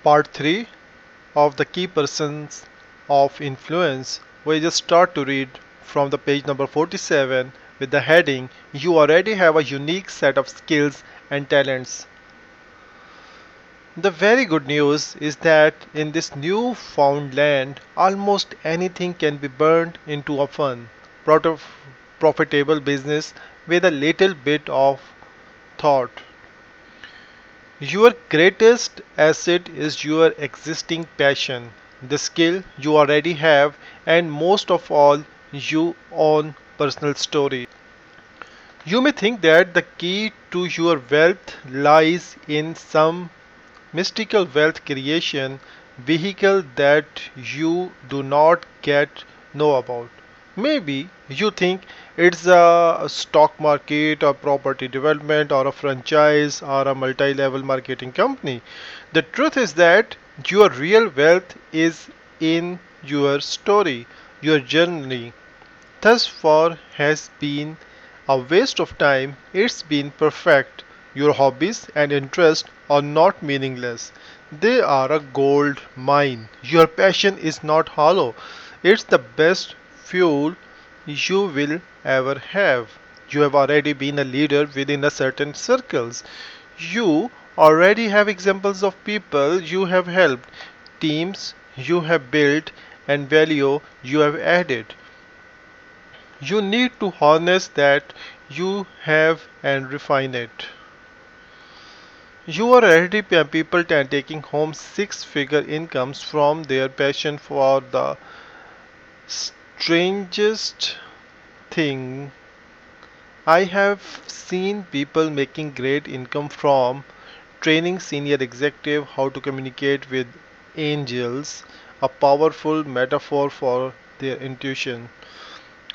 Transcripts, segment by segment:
Part 3 of the Key Persons of Influence. We just start to read from the page number 47 with the heading You already have a unique set of skills and talents. The very good news is that in this new found land, almost anything can be burned into a fun, profitable business with a little bit of thought. Your greatest asset is your existing passion, the skill you already have, and most of all, your own personal story. You may think that the key to your wealth lies in some mystical wealth creation vehicle that you do not yet know about. Maybe you think it's a stock market or property development or a franchise or a multi-level marketing company. The truth is that your real wealth is in your story, your journey. Thus far has been a waste of time. It's been perfect. Your hobbies and interests are not meaningless. They are a gold mine. Your passion is not hollow. It's the best fuel you will ever have. You have already been a leader within a certain circles. You already have examples of people you have helped, teams you have built, and value you have added. You need to harness that you have and refine it. You are already people taking home six-figure incomes from their passion for the strangest thing. I have seen people making great income from training senior executive how to communicate with angels, a powerful metaphor for their intuition.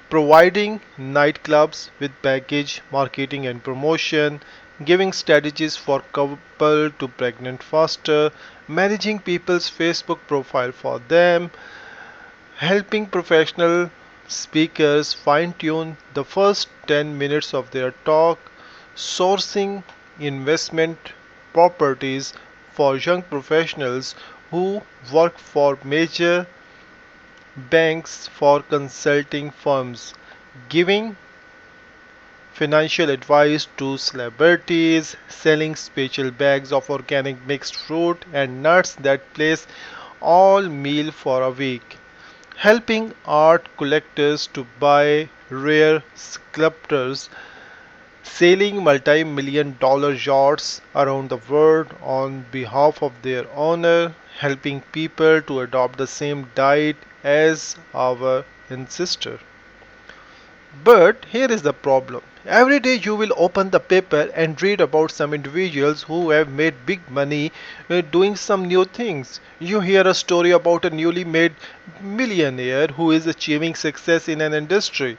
Providing nightclubs with package marketing and promotion, giving strategies for couple to pregnant faster, managing people's Facebook profile for them, helping professional speakers fine tune the first 10 minutes of their talk, sourcing investment properties for young professionals who work for major banks for consulting firms, giving financial advice to celebrities, selling special bags of organic mixed fruit and nuts that place all meal for a week, helping art collectors to buy rare sculptures, sailing multi-million dollar yachts around the world on behalf of their owner, helping people to adopt the same diet as our ancestor. But here is the problem. Every day you will open the paper and read about some individuals who have made big money doing some new things. You hear a story about a newly made millionaire who is achieving success in an industry.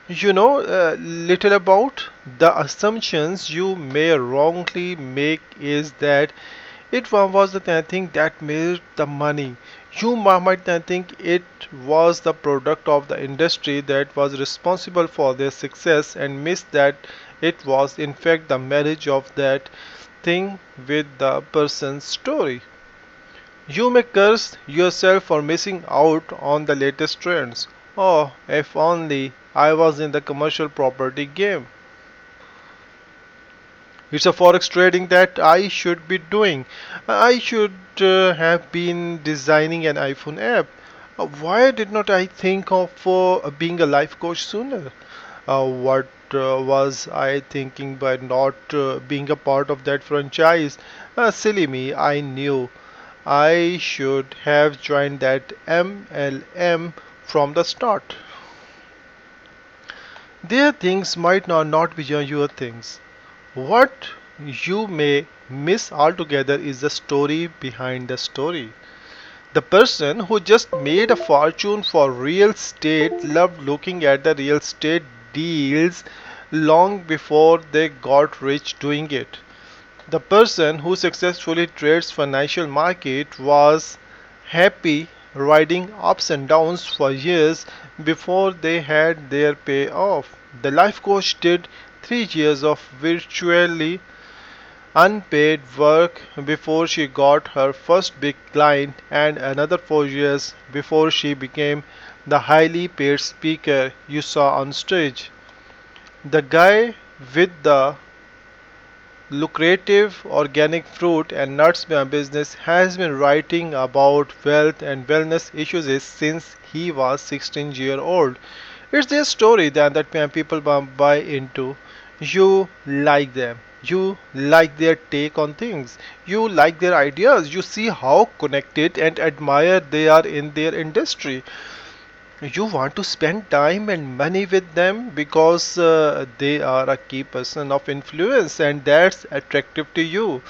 You know little about the assumptions you may wrongly make is that it was the thing that made the money. You might think it was the product of the industry that was responsible for their success and miss that it was in fact the marriage of that thing with the person's story. You may curse yourself for missing out on the latest trends. Oh, if only I was in the commercial property game. It's a forex trading that I should be doing. I should have been designing an iPhone app. Why did not I think of being a life coach sooner? What was I thinking by not being a part of that franchise? Silly me, I knew I should have joined that MLM from the start. Their things might not be your things. What you may miss altogether is the story behind the story. The person who just made a fortune for real estate loved looking at the real estate deals long before they got rich doing it. The person who successfully trades financial market was happy riding ups and downs for years before they had their payoff. The life coach did 3 years of virtually unpaid work before she got her first big client, and another 4 years before she became the highly paid speaker you saw on stage. The guy with the lucrative organic fruit and nuts business has been writing about wealth and wellness issues since he was 16-year old. It's their story that people buy into. You like them. You like their take on things. You like their ideas. You see how connected and admired they are in their industry. You want to spend time and money with them because they are a key person of influence and that's attractive to you.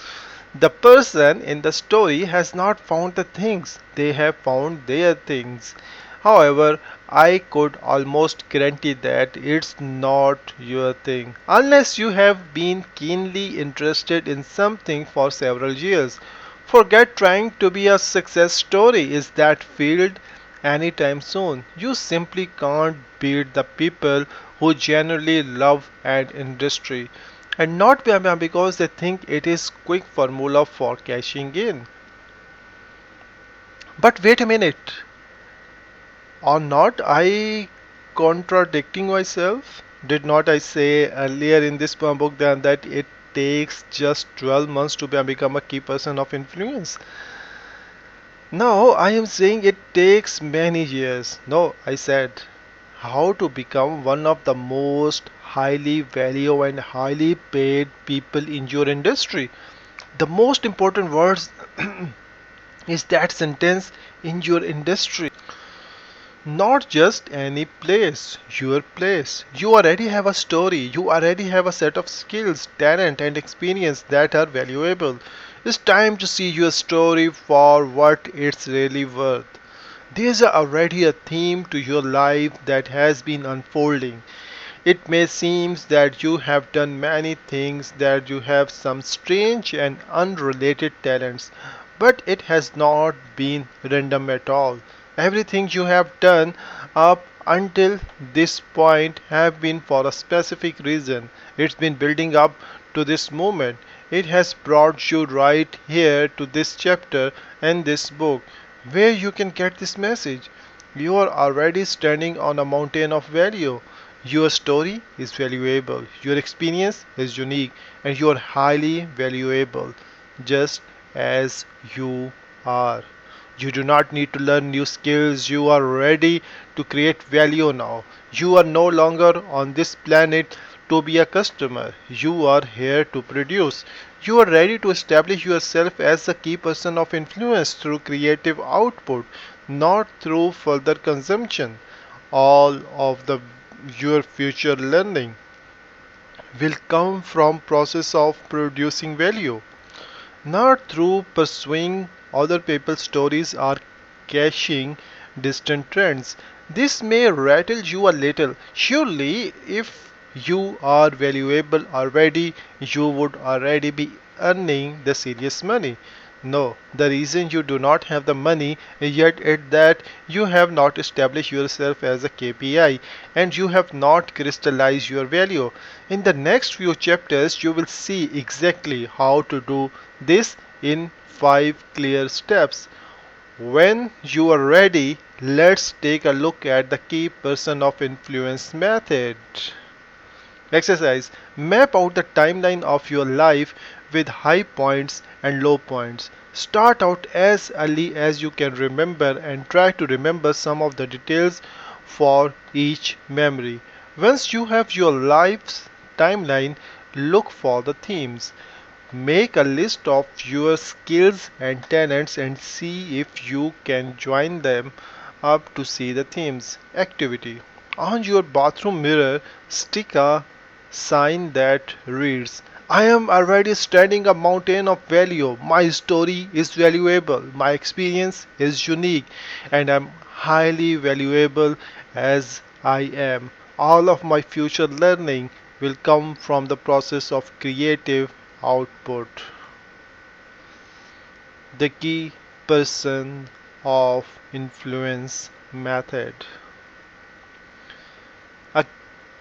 The person in the story has not found the things, they have found their things. However, I could almost guarantee that it's not your thing unless you have been keenly interested in something for several years. Forget trying to be a success story is that field anytime soon. You simply can't beat the people who genuinely love an industry and not because they think it is quick formula for cashing in. But wait a minute, or not I contradicting myself? Did not I say earlier in this book that it takes just 12 months to become a key person of influence? No, I am saying it takes many years. No, I said how to become one of the most highly valued and highly paid people in your industry. The most important words is that sentence in your industry. Not just any place, your place. You already have a story, you already have a set of skills, talent, and experience that are valuable. It's time to see your story for what it's really worth. There's already a theme to your life that has been unfolding. It may seem that you have done many things, that you have some strange and unrelated talents, but it has not been random at all. Everything you have done up until this point have been for a specific reason. It's been building up to this moment. It has brought you right here to this chapter and this book where you can get this message. You are already standing on a mountain of value. Your story is valuable, your experience is unique, and you are highly valuable just as you are. You do not need to learn new skills. You are ready to create value now. You are no longer on this planet to be a customer. You are here to produce. You are ready to establish yourself as a key person of influence through creative output, not through further consumption. All of the your future learning will come from process of producing value, not through pursuing other people's stories or caching distant trends. This may rattle you a little. Surely, if you are valuable already, you would already be earning the serious money. No, the reason you do not have the money yet is that you have not established yourself as a KPI and you have not crystallized your value. In the next few chapters, you will see exactly how to do this in 5 clear steps. When you are ready, let's take a look at the key person of influence method. Exercise. Map out the timeline of your life with high points and low points. Start out as early as you can remember and try to remember some of the details for each memory. Once you have your life's timeline, look for the themes. Make a list of your skills and talents and see if you can join them up to see the themes. Activity. On your bathroom mirror, stick a sign that reads, I am already standing a mountain of value. My story is valuable. My experience is unique. And I'm highly valuable as I am. All of my future learning will come from the process of creative output. The key person of influence method. A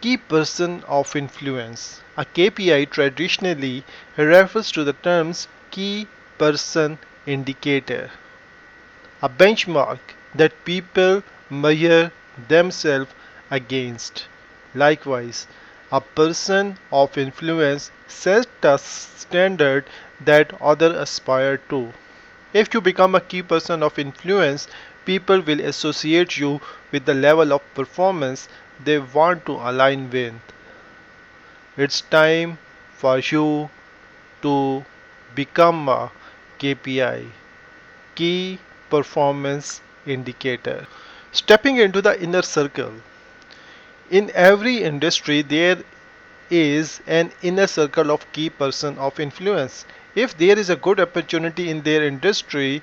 Key person of influence. A KPI traditionally refers to the terms key person indicator, a benchmark that people measure themselves against. Likewise, a person of influence sets a standard that others aspire to. If you become a key person of influence, people will associate you with the level of performance they want to align with. It's time for you to become a KPI, key performance indicator. Stepping into the inner circle. In every industry, there is an inner circle of key person of influence. If there is a good opportunity in their industry,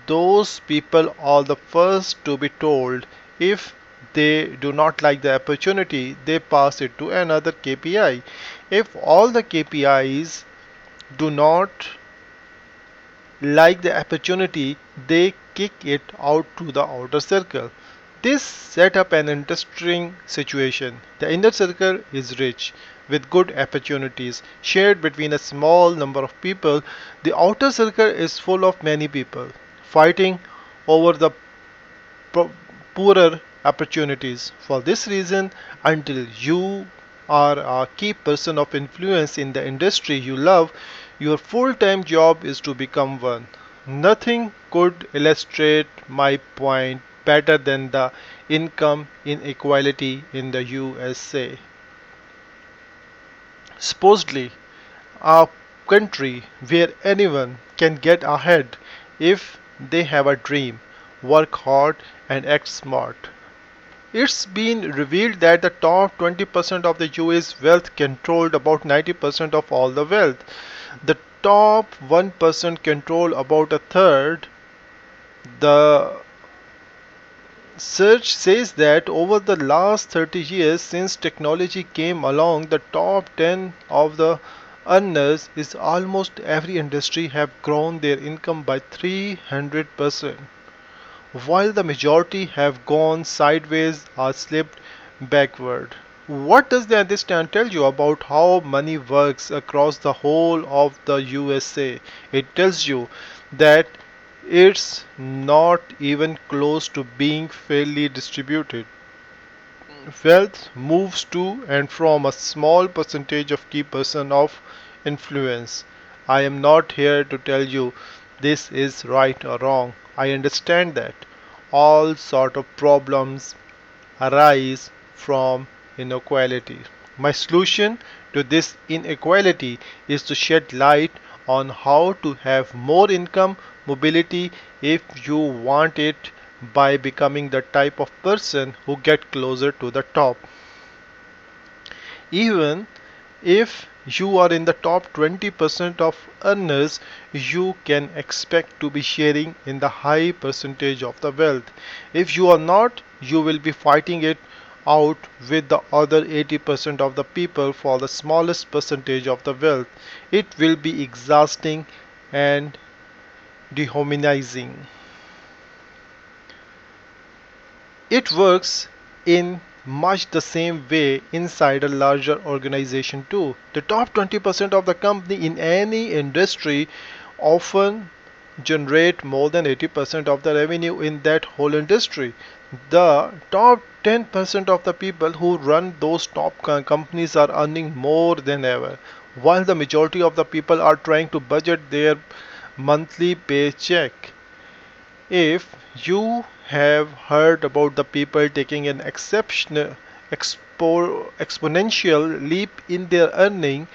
those people are the first to be told. If they do not like the opportunity, they pass it to another KPI. If all the KPIs do not like the opportunity, they kick it out to the outer circle. This set up an interesting situation. The inner circle is rich with good opportunities shared between a small number of people. The outer circle is full of many people fighting over the pro- poorer opportunities. For this reason, until you are a key person of influence in the industry you love, your full time job is to become one. Nothing could illustrate my point better than the income inequality in the USA. Supposedly, a country where anyone can get ahead if they have a dream, work hard, and act smart. It's been revealed that the top 20% of the US wealth controlled about 90% of all the wealth. The top 1% control about a third. The search says that over the last 30 years since technology came along, the top 10 of the earners is almost every industry have grown their income by 300%, while the majority have gone sideways or slipped backward. What does the understand tell you about how money works across the whole of the USA? It tells you that it's not even close to being fairly distributed. Wealth moves to and from a small percentage of key person of influence. I am not here to tell you this is right or wrong. I understand that all sort of problems arise from inequality. My solution to this inequality is to shed light on how to have more income mobility if you want it by becoming the type of person who get closer to the top. Even if you are in the top 20% of earners, you can expect to be sharing in the high percentage of the wealth. If you are not, you will be fighting it out with the other 80% of the people for the smallest percentage of the wealth. It will be exhausting and dehumanizing. It works in much the same way inside a larger organization too. The top 20% of the company in any industry often generate more than 80% of the revenue in that whole industry. The top 10% of the people who run those top companies are earning more than ever, while the majority of the people are trying to budget their monthly paycheck. If you have heard about the people taking an exponential leap in their earning,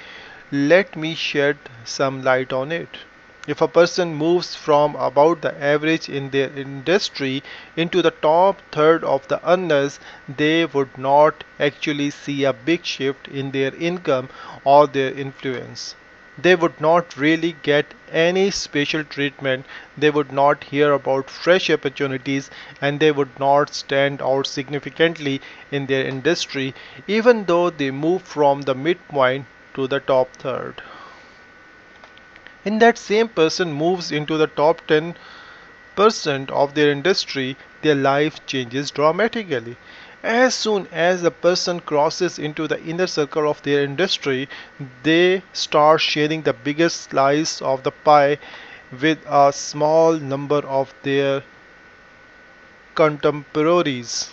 let me shed some light on it. If a person moves from about the average in their industry into the top third of the earners, they would not actually see a big shift in their income or their influence. They would not really get any special treatment, they would not hear about fresh opportunities, and they would not stand out significantly in their industry, even though they move from the midpoint to the top third. And that same person moves into the top 10% of their industry, their life changes dramatically. As soon as a person crosses into the inner circle of their industry, they start sharing the biggest slice of the pie with a small number of their contemporaries.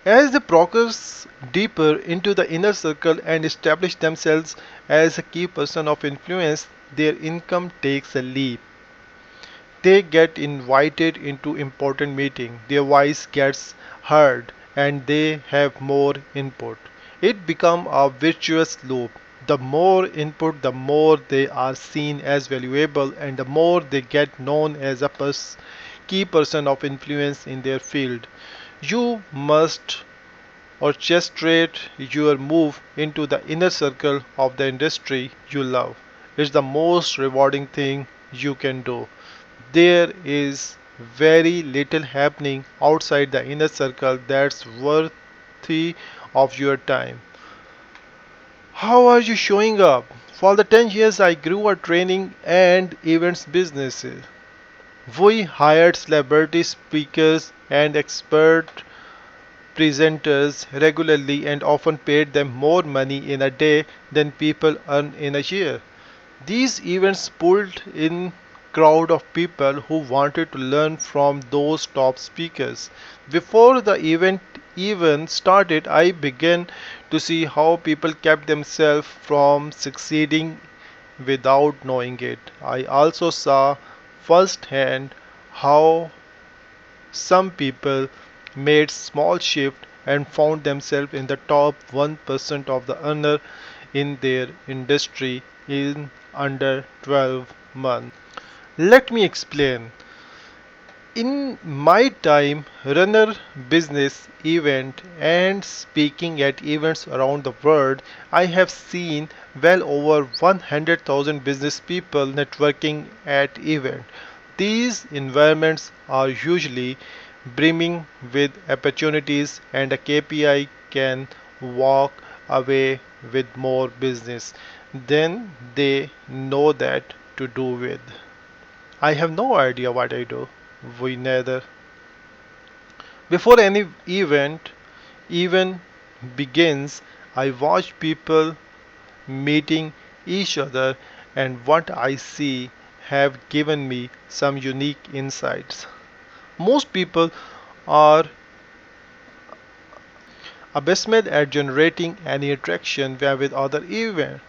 As they progress deeper into the inner circle and establish themselves as a key person of influence, their income takes a leap. They get invited into important meetings, their voice gets heard, and they have more input. It becomes a virtuous loop. The more input, the more they are seen as valuable, and the more they get known as a key person of influence in their field. You must orchestrate your move into the inner circle of the industry you love. It's the most rewarding thing you can do. There is very little happening outside the inner circle that's worthy of your time. How are you showing up? For the 10 years I grew a training and events business. We hired celebrity speakers and expert presenters regularly and often paid them more money in a day than people earn in a year. These events pulled in crowd of people who wanted to learn from those top speakers. Before the event even started, I began to see how people kept themselves from succeeding without knowing it. I also saw firsthand how some people made small shift and found themselves in the top 1% of the earner in their industry in under 12 months. Let me explain. In my time runner business event and speaking at events around the world, I have seen well over 100,000 business people networking at events. These environments are usually brimming with opportunities and a KPI can walk away with more business than they know that to do with. I have no idea what I do. We neither. Before any event even begins, I watch people meeting each other and what I see have given me some unique insights. Most people are abysmal at generating any attraction with other events.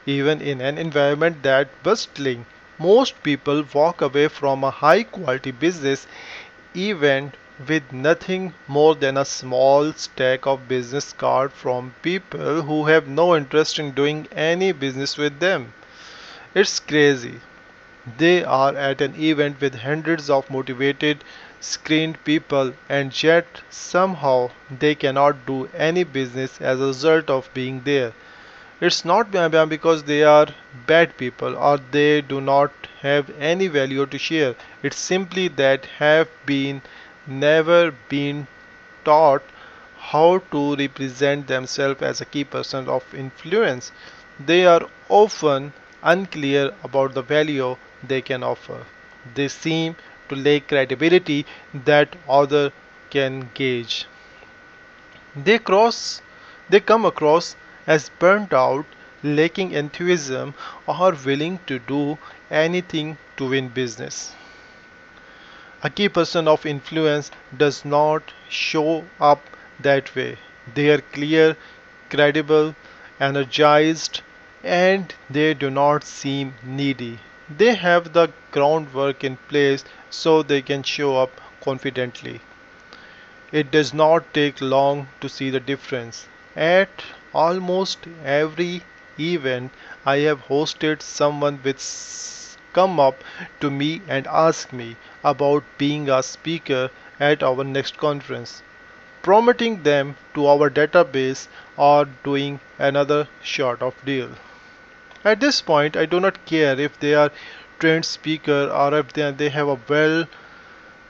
Even in an environment that bustling, most people walk away from a high quality business event with nothing more than a small stack of business cards from people who have no interest in doing any business with them. It's crazy. They are at an event with hundreds of motivated, screened people, and yet somehow they cannot do any business as a result of being there. It's not because they are bad people or they do not have any value to share. It's simply that have been never been taught how to represent themselves as a key person of influence. They are often unclear about the value they can offer. They seem to lack credibility that others can gauge. They cross they come across as burnt out, lacking enthusiasm, or willing to do anything to win business. A key person of influence does not show up that way. They are clear, credible, energized, and they do not seem needy. They have the groundwork in place so they can show up confidently. It does not take long to see the difference. At almost every event I have hosted, someone will come up to me and ask me about being a speaker at our next conference, promoting them to our database, or doing another sort of deal. At this point, I do not care if they are trained speaker or if they have a well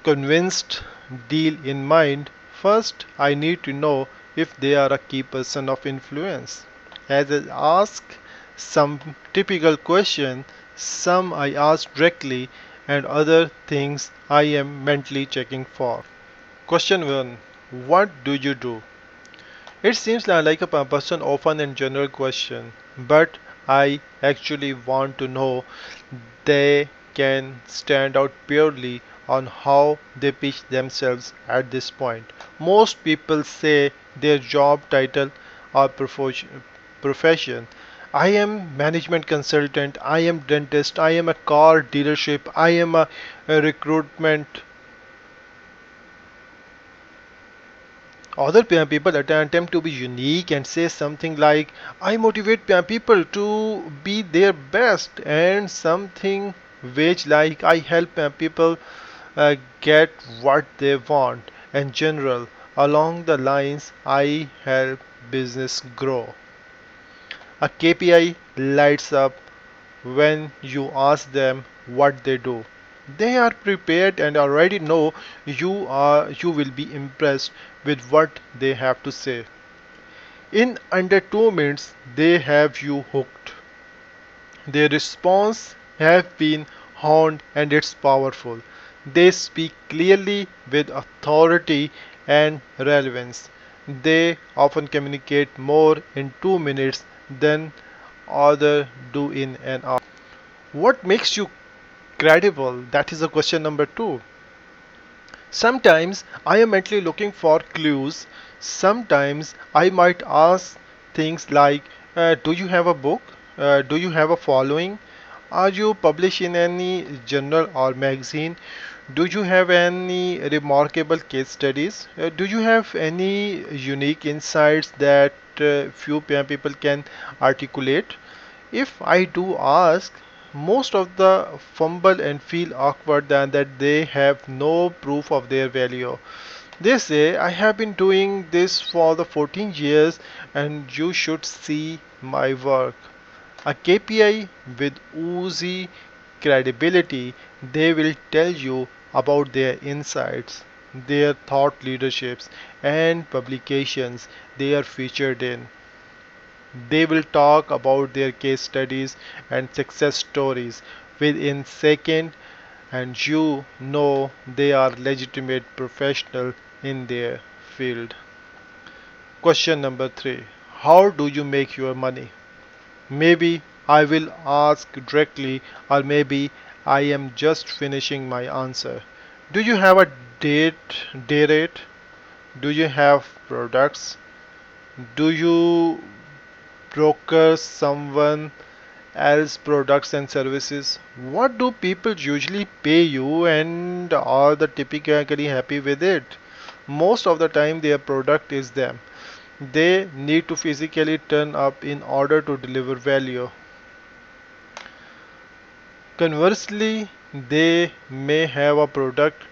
convinced deal in mind. First, I need to know if they are a key person of influence. As I ask some typical question, some I ask directly, and other things I am mentally checking for. Question 1. What do you do? It seems like a person often and general question, but I actually want to know they can stand out purely on how they pitch themselves at this point. Most people say their job title or profession. I am management consultant, I am dentist, I am a car dealership, I am a recruitment. Other people attempt to be unique and say something like, I motivate people to be their best, and something which like I help people get what they want. In general, along the lines, I help business grow. A KPI lights up when you ask them what they do. They are prepared and already know you will be impressed with what they have to say. In under 2 minutes they have you hooked. Their response have been honed and it's powerful. They speak clearly with authority and relevance. They often communicate more in 2 minutes than others do in an hour. What makes you credible? That is a question number two. Sometimes I am mentally looking for clues. Sometimes I might ask things like, do you have a book? Do you have a following? Are you published in any journal or magazine? Do you have any remarkable case studies? Do you have any unique insights that few people can articulate? If I do ask, most of the fumble and feel awkward than that they have no proof of their value. They say, I have been doing this for the 14 years and you should see my work. A KPI with oozy credibility, they will tell you about their insights, their thought leaderships, and publications they are featured in. They will talk about their case studies and success stories within seconds, and you know they are legitimate professional in their field. Question number 3. How do you make your money? Maybe I will ask directly, or maybe I am just finishing my answer. Do you have a day rate? Do you have products? Do you broker someone else products and services? What do people usually pay you, and are they typically happy with it? Most of the time their product is them. They need to physically turn up in order to deliver value. Conversely, they may have a product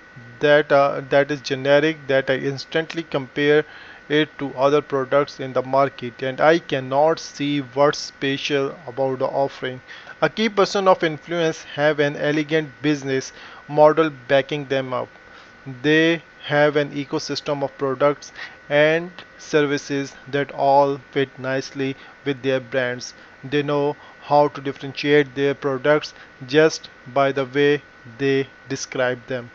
that is generic, that I instantly compare it to other products in the market, and I cannot see what's special about the offering. A key person of influence have an elegant business model backing them up. They have an ecosystem of products and services that all fit nicely with their brands. They know how to differentiate their products just by the way they describe them.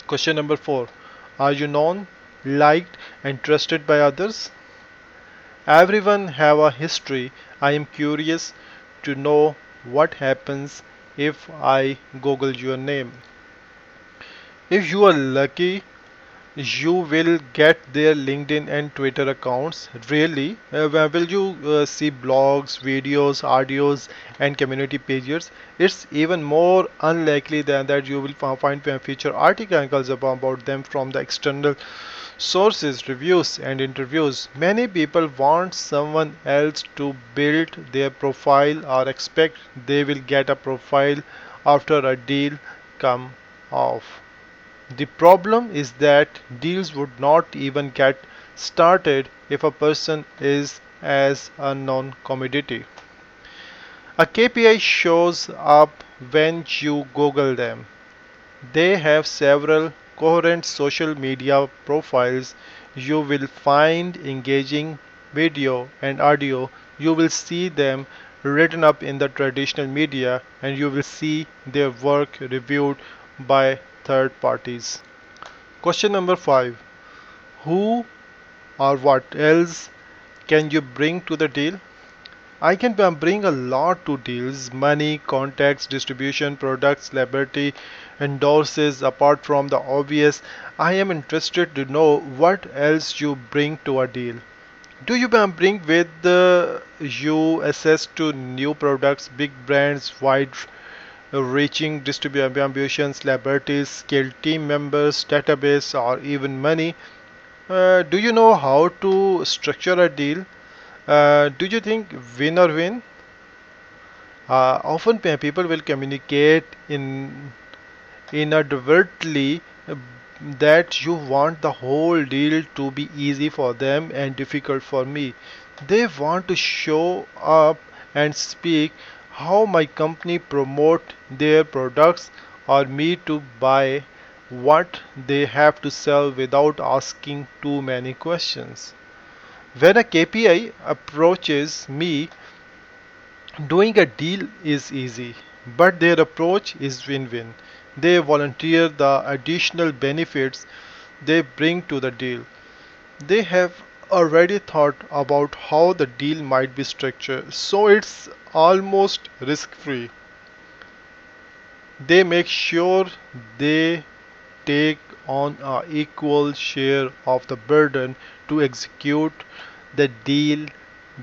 Question number 4. Are you known, liked, and trusted by others? Everyone have a history. I am curious to know what happens if I Google your name. If you are lucky, you will get their LinkedIn and Twitter accounts. Really? Where will you see blogs, videos, audios, and community pages? It's even more unlikely than that you will find feature articles about them from the external sources, reviews, and interviews. Many people want someone else to build their profile or expect they will get a profile after a deal come off. The problem is that deals would not even get started if a person is as a known commodity. A KPI shows up when you Google them. They have several coherent social media profiles. You will find engaging video and audio. You will see them written up in the traditional media, and you will see their work reviewed by third parties. Question number 5. Who or what else can you bring to the deal? I can bring a lot to deals: money, contacts, distribution, products, celebrity, endorses. Apart from the obvious, I am interested to know what else you bring to a deal. Do you bring with you access to new products, big brands, wide reaching distribution, celebrities, skilled team members, database, or even money? Do you know how to structure a deal? Do you think win or win? Often people will communicate inadvertently that you want the whole deal to be easy for them and difficult for me. They want to show up and speak how my company promote their products or me to buy what they have to sell without asking too many questions. When a KPI approaches me, doing a deal is easy, but their approach is win win. They volunteer the additional benefits they bring to the deal. They have already thought about how the deal might be structured, so it's almost risk free. They make sure they take on a equal share of the burden to execute the deal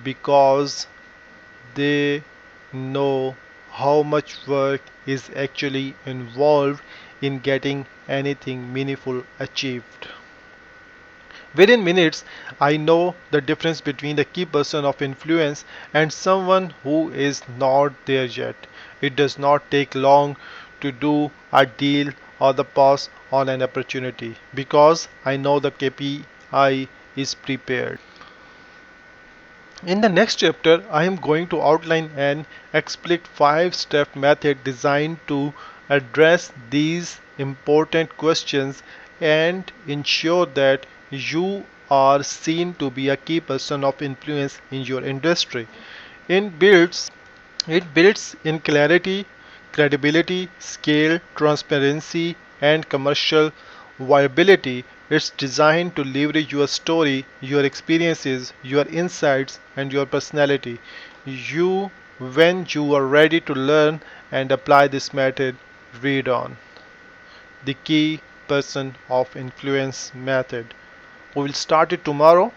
because they know how much work is actually involved in getting anything meaningful achieved. Within minutes, I know the difference between the key person of influence and someone who is not there yet. It does not take long to do a deal or the pass on an opportunity because I know the KPI is prepared. In the next chapter, I am going to outline an explicit 5-step method designed to address these important questions and ensure that you are seen to be a key person of influence in your industry. It builds in clarity, credibility, scale, transparency, and commercial viability. It's designed to leverage your story, your experiences, your insights, and your personality. When you are ready to learn and apply this method, read on. The key person of influence method. We will start it tomorrow.